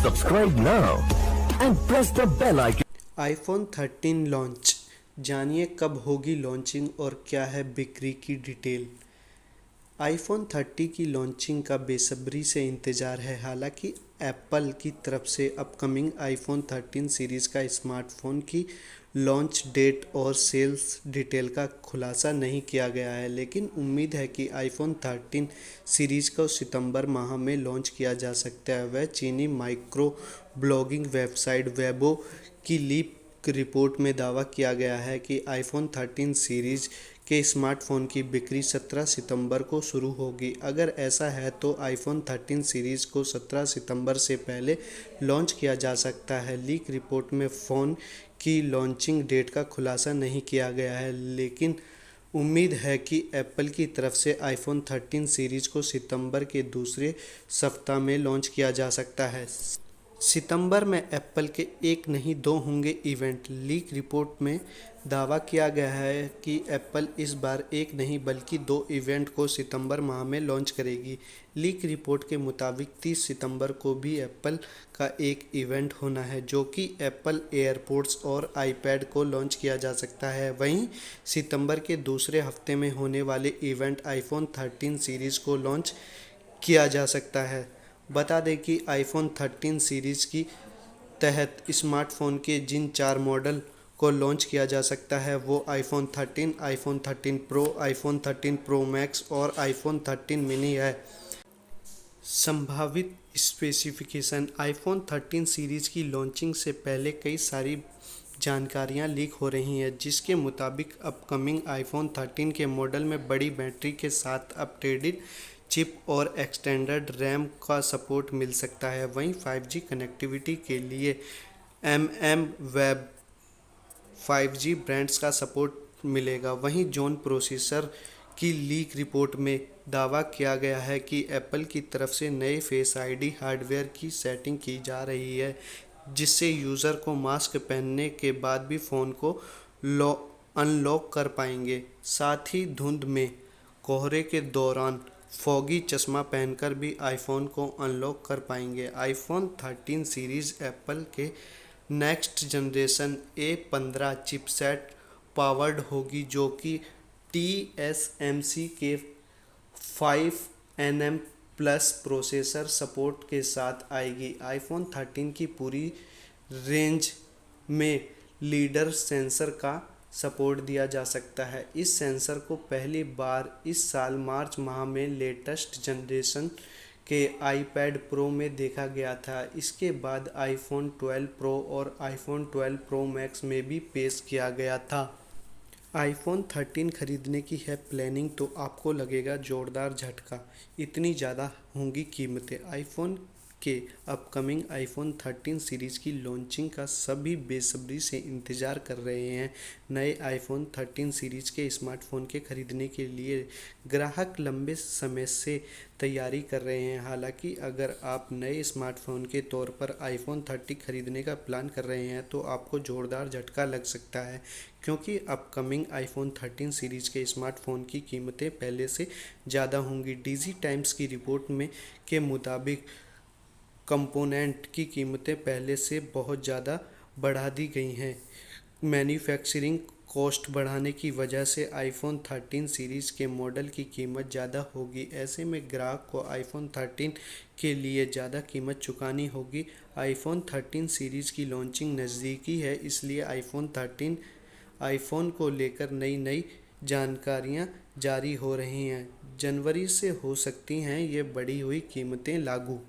Subscribe now and press the bell icon. IPhone 13 launch, जानिए कब होगी लॉन्चिंग और क्या है बिक्री की डिटेल। आईफोन 30 की लॉन्चिंग का बेसब्री से इंतज़ार है। हालांकि एप्पल की तरफ से अपकमिंग आईफोन 13 सीरीज़ का स्मार्टफोन की लॉन्च डेट और सेल्स डिटेल का खुलासा नहीं किया गया है, लेकिन उम्मीद है कि आईफोन 13 सीरीज़ को सितंबर माह में लॉन्च किया जा सकता है। वह चीनी माइक्रो ब्लॉगिंग वेबसाइट वेबो की लीक रिपोर्ट में दावा किया गया है कि आईफोन 13 सीरीज़ के स्मार्टफोन की बिक्री 17 सितंबर को शुरू होगी। अगर ऐसा है तो आईफोन 13 सीरीज़ को 17 सितंबर से पहले लॉन्च किया जा सकता है। लीक रिपोर्ट में फ़ोन की लॉन्चिंग डेट का खुलासा नहीं किया गया है, लेकिन उम्मीद है कि एप्पल की तरफ से आईफोन 13 सीरीज़ को सितंबर के दूसरे सप्ताह में लॉन्च किया जा सकता है। सितंबर में एप्पल के एक नहीं दो होंगे इवेंट। लीक रिपोर्ट में दावा किया गया है कि एप्पल इस बार एक नहीं बल्कि 2 इवेंट को सितंबर माह में लॉन्च करेगी। लीक रिपोर्ट के मुताबिक 30 सितंबर को भी एप्पल का एक इवेंट होना है, जो कि एप्पल एयरपोर्ट्स और आईपैड को लॉन्च किया जा सकता है। वहीं सितंबर के दूसरे हफ्ते में होने वाले इवेंट आईफोन 13 सीरीज़ को लॉन्च किया जा सकता है। बता दें कि आईफोन 13 सीरीज़ की तहत स्मार्टफोन के जिन 4 मॉडल को लॉन्च किया जा सकता है वो iPhone 13, iPhone 13 pro, iPhone 13 pro max और आईफोन 13 मिनी है। संभावित स्पेसिफिकेशन। आईफोन 13 सीरीज़ की लॉन्चिंग से पहले कई सारी जानकारियां लीक हो रही हैं, जिसके मुताबिक अपकमिंग आईफोन 13 के मॉडल में बड़ी बैटरी के साथ अपडेटेड चिप और एक्सटेंडेड रैम का सपोर्ट मिल सकता है। वहीं 5G कनेक्टिविटी के लिए वेब 5G ब्रांड्स का सपोर्ट मिलेगा। वहीं जोन प्रोसेसर की लीक रिपोर्ट में दावा किया गया है कि एप्पल की तरफ से नए फेस आईडी हार्डवेयर की सेटिंग की जा रही है, जिससे यूज़र को मास्क पहनने के बाद भी फ़ोन को अनलॉक कर पाएंगे। साथ ही धुंध में कोहरे के दौरान फॉगी चश्मा पहनकर भी आईफोन को अनलॉक कर पाएंगे। आईफोन 13 सीरीज़ एप्पल के next generation A15 chipset powered होगी, जो कि TSMC के 5nm प्लस प्रोसेसर सपोर्ट के साथ आएगी। आईफोन 13 की पूरी रेंज में लीडर सेंसर का सपोर्ट दिया जा सकता है। इस सेंसर को पहली बार इस साल मार्च माह में लेटेस्ट जनरेशन के आईपैड प्रो में देखा गया था। इसके बाद आईफोन 12 प्रो और आईफोन 12 प्रो मैक्स में भी पेश किया गया था। आईफोन 13 खरीदने की है प्लानिंग तो आपको लगेगा जोरदार झटका, इतनी ज़्यादा होंगी कीमतें। आईफोन के अपकमिंग आईफोन 13 सीरीज़ की लॉन्चिंग का सभी बेसब्री से इंतज़ार कर रहे हैं। नए आईफोन 13 सीरीज़ के स्मार्टफोन के खरीदने के लिए ग्राहक लंबे समय से तैयारी कर रहे हैं। हालांकि अगर आप नए स्मार्टफोन के तौर पर आईफोन 30 खरीदने का प्लान कर रहे हैं तो आपको ज़ोरदार झटका लग सकता है, क्योंकि अपकमिंग आईफोन 13 सीरीज़ के स्मार्टफोन की कीमतें पहले से ज़्यादा होंगी। डिजी टाइम्स की रिपोर्ट में के मुताबिक कंपोनेंट की कीमतें पहले से बहुत ज़्यादा बढ़ा दी गई हैं। मैन्युफैक्चरिंग कॉस्ट बढ़ाने की वजह से आईफोन 13 सीरीज़ के मॉडल की कीमत ज़्यादा होगी। ऐसे में ग्राहक को आईफोन 13 के लिए ज़्यादा कीमत चुकानी होगी। आईफोन 13 सीरीज़ की लॉन्चिंग नज़दीकी है, इसलिए आईफोन को लेकर नई जानकारियां जारी हो रही हैं। जनवरी से हो सकती हैं ये बढ़ी हुई कीमतें लागू।